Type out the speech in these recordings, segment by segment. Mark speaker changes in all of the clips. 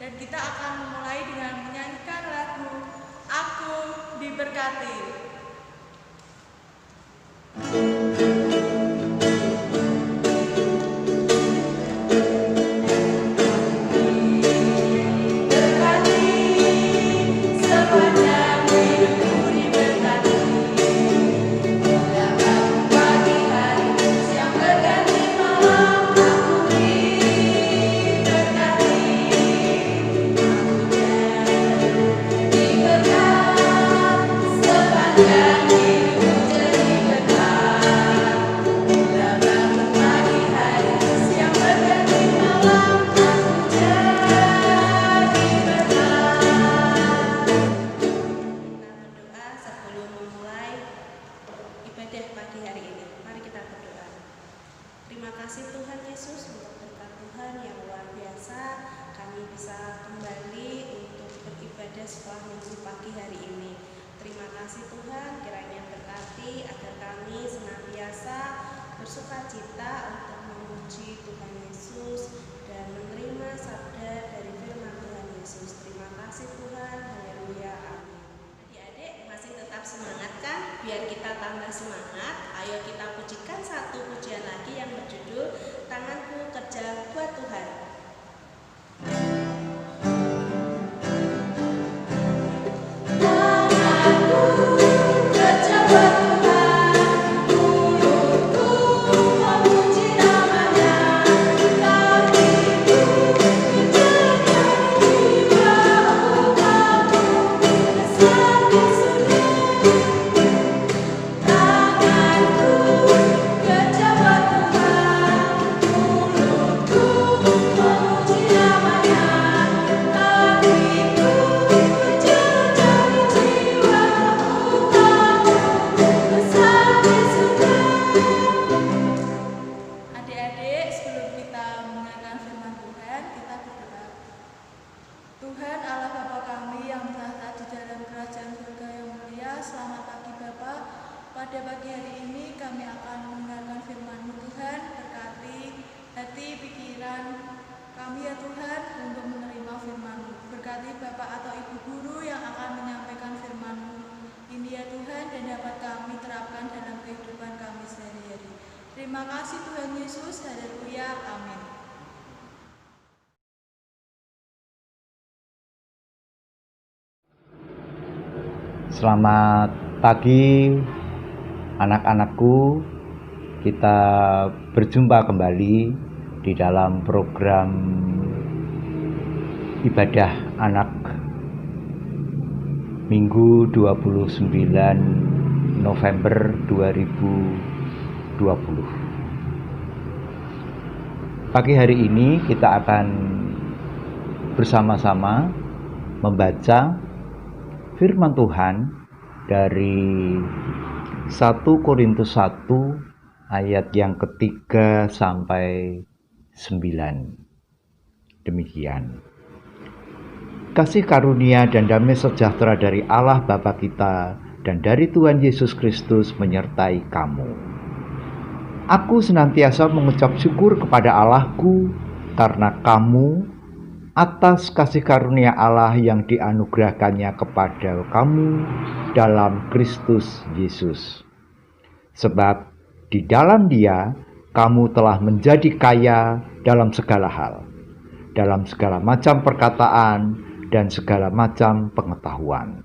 Speaker 1: Dan kita akan memulai dengan menyanyikan lagu Aku Diberkati.
Speaker 2: Terima kasih Tuhan Yesus untuk berkat Tuhan yang luar biasa. Kami bisa kembali untuk beribadah setelah minggu pagi hari ini. Terima kasih Tuhan, kiranya berkati agar kami senantiasa bersukacita untuk memuji Tuhan Yesus dan menerima sabda dari firman Tuhan Yesus. Terima kasih Tuhan, haleluya, amin. Adik-adik masih tetap semangat kan? Biar kita tambah semangat, ayo kita pujikan satu pujian lagi yang berjudul Tanganku Kerja Buat Tuhan. Tanganku kerja buat Tuhan, mulutku memuji namanya, kakiku menjaga jiwa umatku, sampai surga. Tanganku kerja buat Tuhan, mulutku memuji namanya, kakiku menjaga jiwa umatku, sampai surga.
Speaker 1: Adik-adik, sebelum kita mendengarkan firman Tuhan, kita berdoa. Tuhan Allah Bapa kami yang berada di dalam kerajaan surga yang mulia, selamat pagi Bapa. Pada pagi hari ini kami akan mendengarkan firman-Mu Tuhan. Berkati hati pikiran kami ya Tuhan untuk menerima firman-Mu. Berkati Bapak atau Ibu guru yang akan menyampaikan firman-Mu ini ya Tuhan, dan dapat kami terapkan dalam kehidupan kami sehari-hari. Terima kasih Tuhan Yesus, haleluya, amin.
Speaker 3: Selamat pagi anak-anakku. Kita berjumpa kembali di dalam program ibadah anak Minggu 29 November 2020. Pagi hari ini kita akan bersama-sama membaca firman Tuhan dari 1 Korintus 1 ayat yang ketiga sampai 9. Demikian. Kasih karunia dan damai sejahtera dari Allah Bapa kita dan dari Tuhan Yesus Kristus menyertai kamu. Aku senantiasa mengucap syukur kepada Allahku karena kamu atas kasih karunia Allah yang dianugerahkannya kepada kamu dalam Kristus Yesus. Sebab di dalam Dia kamu telah menjadi kaya dalam segala hal, dalam segala macam perkataan dan segala macam pengetahuan,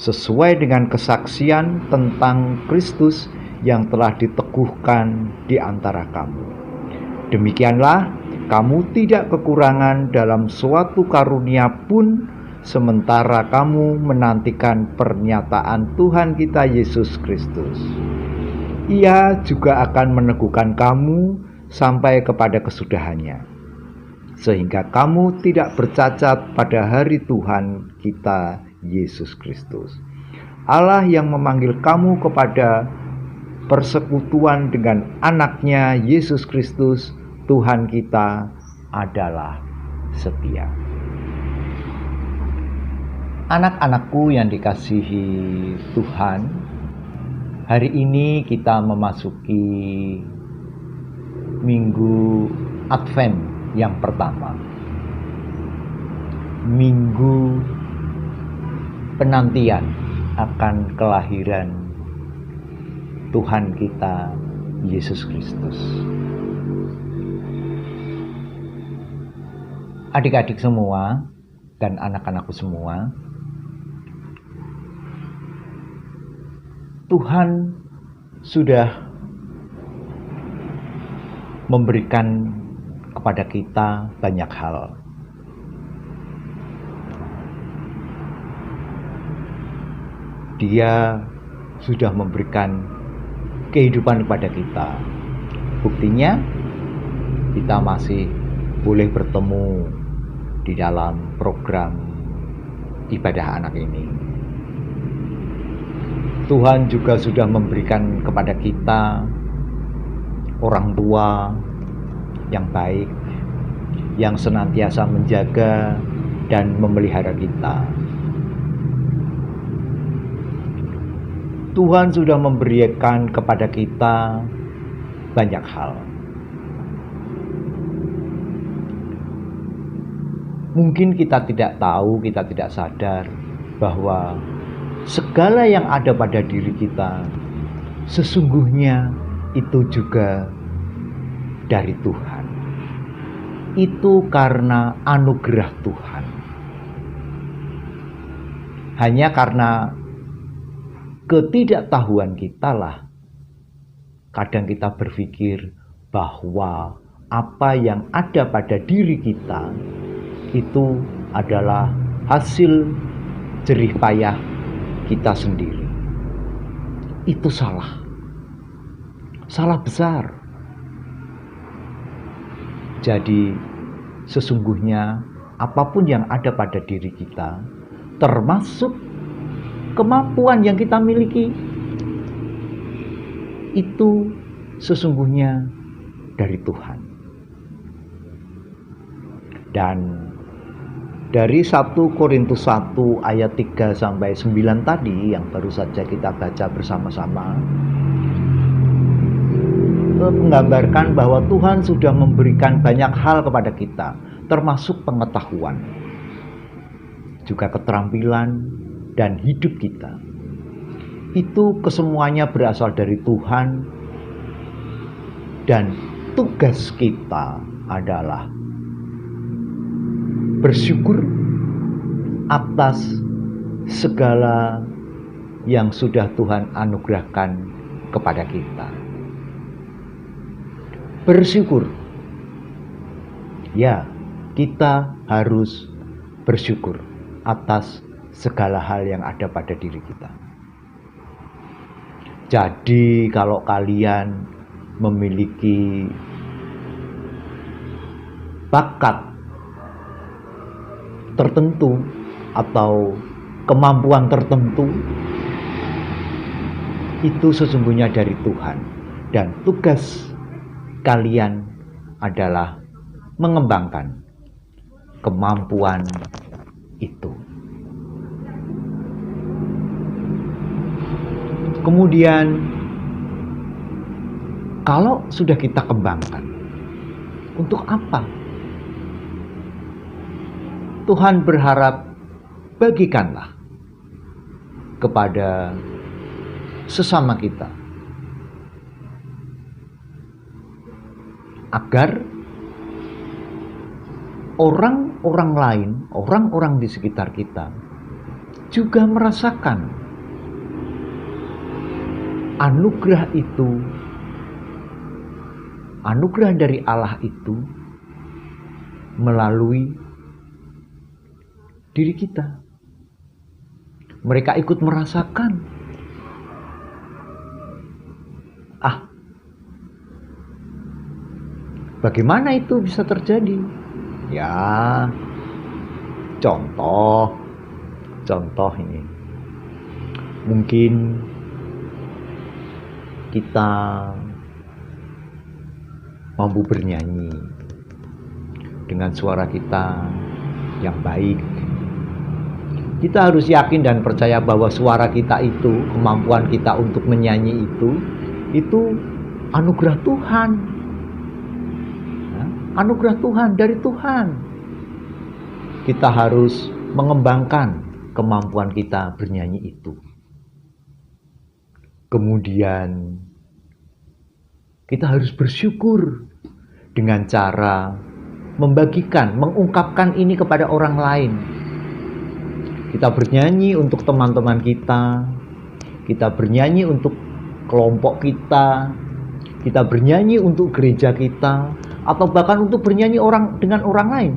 Speaker 3: sesuai dengan kesaksian tentang Kristus yang telah diteguhkan di antara kamu. Demikianlah kamu tidak kekurangan dalam suatu karunia pun, sementara kamu menantikan pernyataan Tuhan kita Yesus Kristus. Ia juga akan meneguhkan kamu sampai kepada kesudahannya, sehingga kamu tidak bercacat pada hari Tuhan kita Yesus Kristus. Allah yang memanggil kamu kepada persekutuan dengan anaknya Yesus Kristus, Tuhan kita adalah setia. Anak-anakku yang dikasihi Tuhan, hari ini kita memasuki minggu Advent yang pertama. minggu penantian akan kelahiran Tuhan kita Yesus Kristus. Adik-adik semua dan anak-anakku semua, Tuhan sudah memberikan kepada kita banyak hal. Dia sudah memberikan kehidupan kepada kita. Buktinya, kita masih boleh bertemu di dalam program ibadah anak ini. Tuhan juga sudah memberikan kepada kita orang tua yang baik, yang senantiasa menjaga dan memelihara kita. Tuhan sudah memberikan kepada kita banyak hal. Mungkin kita tidak tahu, kita tidak sadar bahwa segala yang ada pada diri kita sesungguhnya itu juga dari Tuhan. Itu karena anugerah Tuhan. Hanya karena ketidaktahuan kita lah kadang kita berpikir bahwa apa yang ada pada diri kita itu adalah hasil jerih payah kita sendiri. Itu salah. Salah besar. Jadi sesungguhnya apapun yang ada pada diri kita, termasuk kemampuan yang kita miliki, itu sesungguhnya dari Tuhan. Dan dari 1 Korintus 1 ayat 3 sampai 9 tadi yang baru saja kita baca bersama-sama, menggambarkan bahwa Tuhan sudah memberikan banyak hal kepada kita, termasuk pengetahuan, juga keterampilan, dan hidup kita. Itu kesemuanya berasal dari Tuhan, dan tugas kita adalah bersyukur atas segala yang sudah Tuhan anugerahkan kepada kita. Bersyukur. Ya, kita harus bersyukur atas segala hal yang ada pada diri kita. Jadi kalau kalian memiliki bakat tertentu atau kemampuan tertentu, itu sesungguhnya dari Tuhan. Dan tugas kalian adalah mengembangkan kemampuan itu. Kemudian, kalau sudah kita kembangkan, untuk apa? Tuhan berharap bagikanlah kepada sesama kita, agar orang-orang lain, orang-orang di sekitar kita juga merasakan anugerah itu, anugerah dari Allah itu melalui diri kita. Mereka ikut merasakan. Bagaimana itu bisa terjadi? Ya, contoh ini. Mungkin kita mampu bernyanyi dengan suara kita yang baik. Kita harus yakin dan percaya bahwa suara kita itu, kemampuan kita untuk menyanyi itu anugerah Tuhan. Anugerah Tuhan, dari Tuhan. kita harus mengembangkan kemampuan kita bernyanyi itu. Kemudian kita harus bersyukur dengan cara membagikan, mengungkapkan ini kepada orang lain. Kita bernyanyi untuk teman-teman kita bernyanyi untuk kelompok kita bernyanyi untuk gereja kita, atau bahkan untuk bernyanyi dengan orang lain,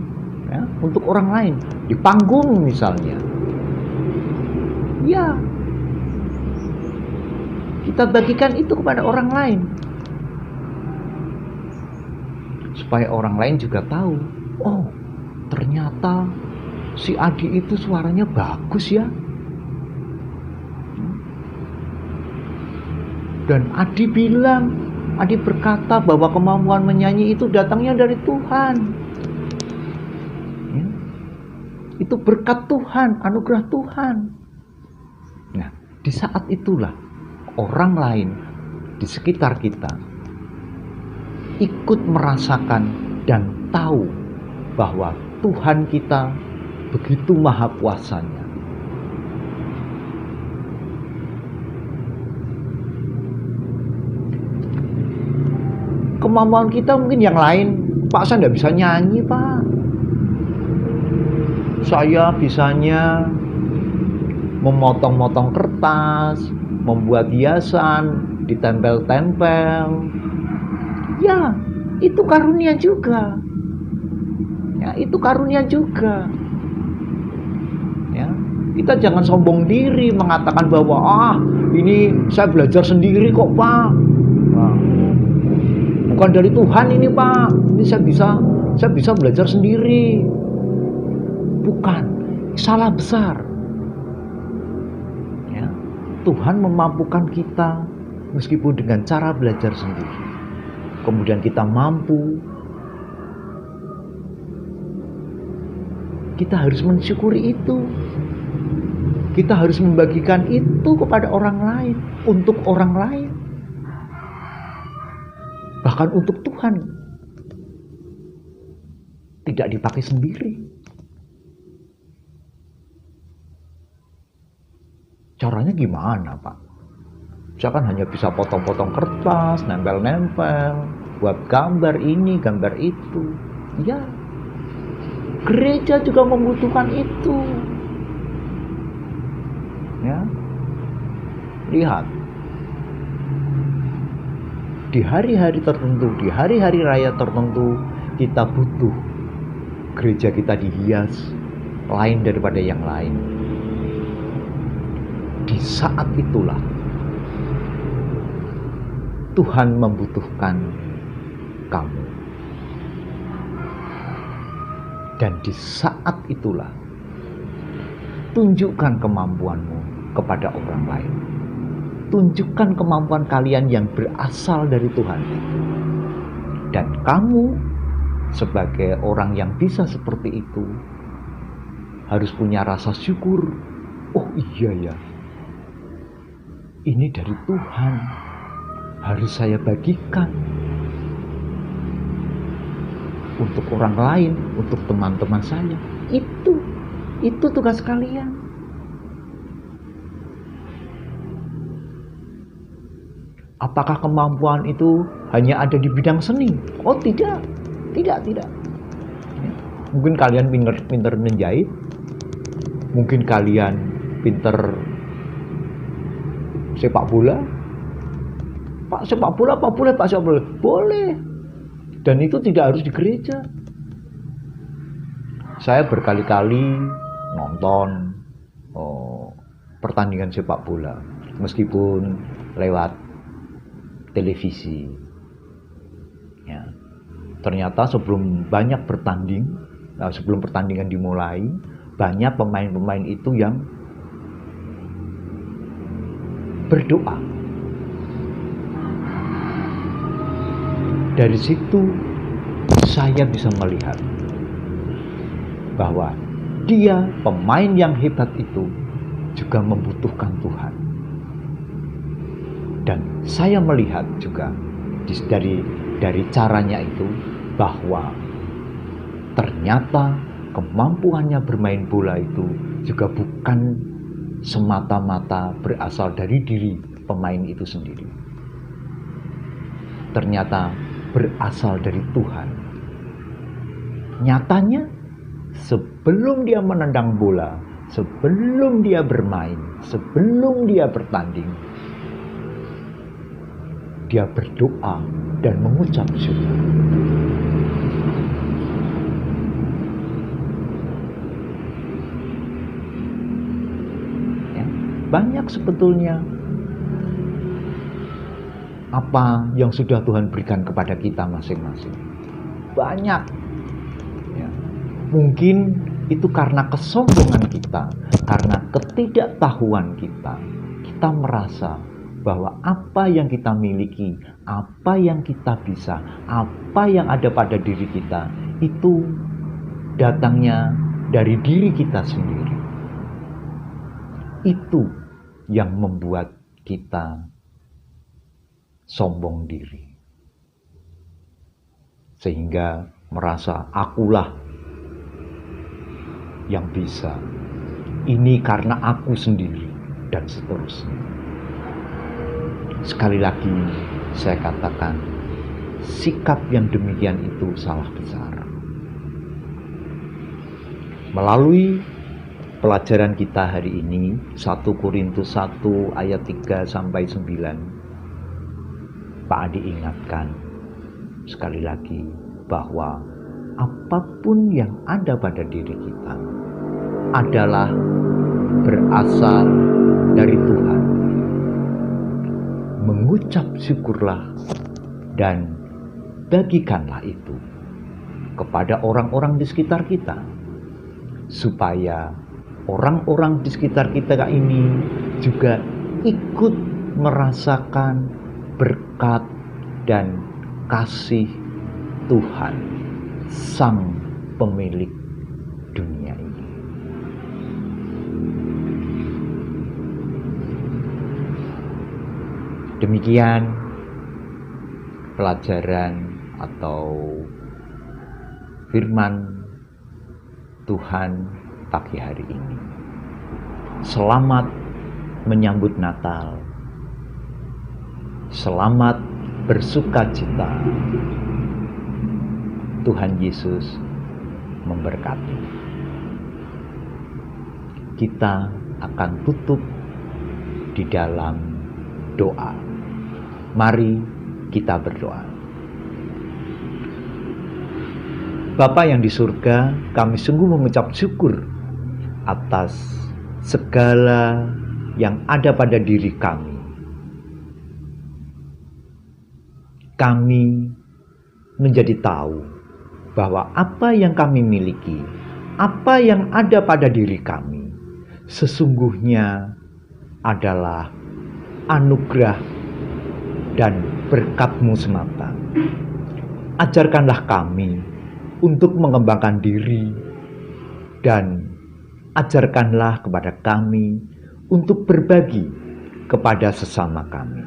Speaker 3: ya, untuk orang lain di panggung misalnya. Ya, kita bagikan itu kepada orang lain supaya orang lain juga tahu, oh ternyata si Adi itu suaranya bagus ya. Dan Adi berkata bahwa kemampuan menyanyi itu datangnya dari Tuhan. Ya. Itu berkat Tuhan, anugerah Tuhan. Nah, di saat itulah orang lain di sekitar kita ikut merasakan dan tahu bahwa Tuhan kita begitu maha kuasanya. Kemampuan kita mungkin yang lain, Pak, saya tidak bisa nyanyi, Pak. Saya bisanya memotong-motong kertas, membuat hiasan, ditempel-tempel. Ya, itu karunia juga. Ya, itu karunia juga. Ya, kita jangan sombong diri mengatakan bahwa ini saya belajar sendiri kok, Pak. Nah, bukan dari Tuhan ini, Pak. Ini saya bisa belajar sendiri. Bukan, salah besar. Ya, Tuhan memampukan kita meskipun dengan cara belajar sendiri. Kemudian kita mampu. Kita harus mensyukuri itu. Kita harus membagikan itu kepada orang lain, untuk orang lain. Bahkan untuk Tuhan. Tidak dipakai sendiri. Caranya gimana, Pak? Saya kan hanya bisa potong-potong kertas, nempel-nempel, buat gambar ini, gambar itu. Ya, gereja juga membutuhkan itu. Ya, lihat. Di hari-hari tertentu, di hari-hari raya tertentu, kita butuh gereja kita dihias lain daripada yang lain. Di saat itulah Tuhan membutuhkan kamu. Dan di saat itulah tunjukkan kemampuanmu kepada orang lain. Tunjukkan kemampuan kalian yang berasal dari Tuhan itu. Dan kamu sebagai orang yang bisa seperti itu harus punya rasa syukur. Oh iya ya, ini dari Tuhan, harus saya bagikan untuk orang lain, untuk teman-teman saya. Itu tugas kalian. Apakah kemampuan itu hanya ada di bidang seni? Oh tidak. Mungkin kalian pinter menjahit, mungkin kalian pinter sepak bola. Pak, sepak bola apa boleh, Pak, sepak bola? Boleh. Dan itu tidak harus di gereja. Saya berkali-kali nonton pertandingan sepak bola, meskipun lewat televisi. Ya. Ternyata sebelum pertandingan dimulai, banyak pemain-pemain itu yang berdoa. Dari situ saya bisa melihat bahwa dia, pemain yang hebat itu, juga membutuhkan Tuhan. Dan saya melihat juga dari caranya itu bahwa ternyata kemampuannya bermain bola itu juga bukan semata-mata berasal dari diri pemain itu sendiri. Ternyata berasal dari Tuhan. Nyatanya, sebelum dia menendang bola, sebelum dia bermain, sebelum dia bertanding, dia berdoa dan mengucap syukur. Ya, banyak sebetulnya apa yang sudah Tuhan berikan kepada kita masing-masing. Banyak. Ya. Mungkin itu karena kesombongan kita, karena ketidaktahuan kita. Kita merasa bahwa apa yang kita miliki, apa yang kita bisa, apa yang ada pada diri kita, itu datangnya dari diri kita sendiri. Itu yang membuat kita sombong diri. Sehingga merasa akulah yang bisa. Ini karena aku sendiri dan seterusnya. Sekali lagi saya katakan, sikap yang demikian itu salah besar. Melalui pelajaran kita hari ini, 1 Korintus 1 ayat 3 sampai 9, Pak Adi ingatkan sekali lagi bahwa apapun yang ada pada diri kita adalah berasal dari Tuhan. Mengucap syukurlah dan bagikanlah itu kepada orang-orang di sekitar kita, supaya orang-orang di sekitar kita ini juga ikut merasakan berkat dan kasih Tuhan, Sang Pemilik dunia ini. Demikian pelajaran atau firman Tuhan pagi hari ini. Selamat menyambut Natal. Selamat bersukacita. Tuhan Yesus memberkati. Kita akan tutup di dalam doa. Mari kita berdoa. Bapa yang di surga, kami sungguh mengucap syukur atas segala yang ada pada diri kami. Kami menjadi tahu bahwa apa yang kami miliki, apa yang ada pada diri kami, sesungguhnya adalah anugerah dan berkat-Mu semata. Ajarkanlah kami untuk mengembangkan diri dan ajarkanlah kepada kami untuk berbagi kepada sesama kami.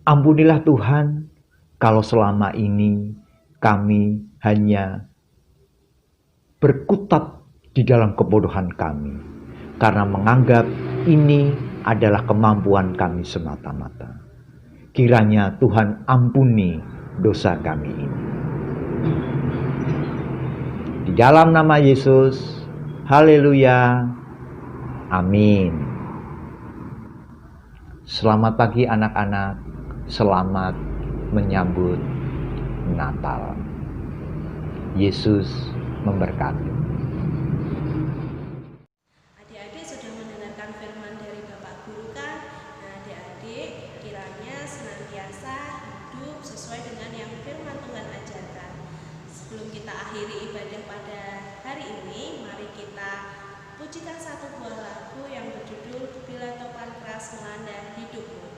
Speaker 3: Ampunilah Tuhan kalau selama ini kami hanya berkutat di dalam kebodohan kami karena menganggap ini adalah kemampuan kami semata-mata. Kiranya Tuhan ampuni dosa kami ini. Di dalam nama Yesus, haleluya, amin. Selamat pagi anak-anak. Selamat menyambut Natal. Yesus memberkati.
Speaker 2: Adik-adik sudah mendengarkan firman dari Bapak Guru kan? Nah, adik-adik kiranya senantiasa hidup sesuai dengan yang firman Tuhan ajarkan. Sebelum kita akhiri ibadah pada hari ini, mari kita pujikan satu buah lagu yang berjudul Bila Topan Keras Melanda Hidupmu.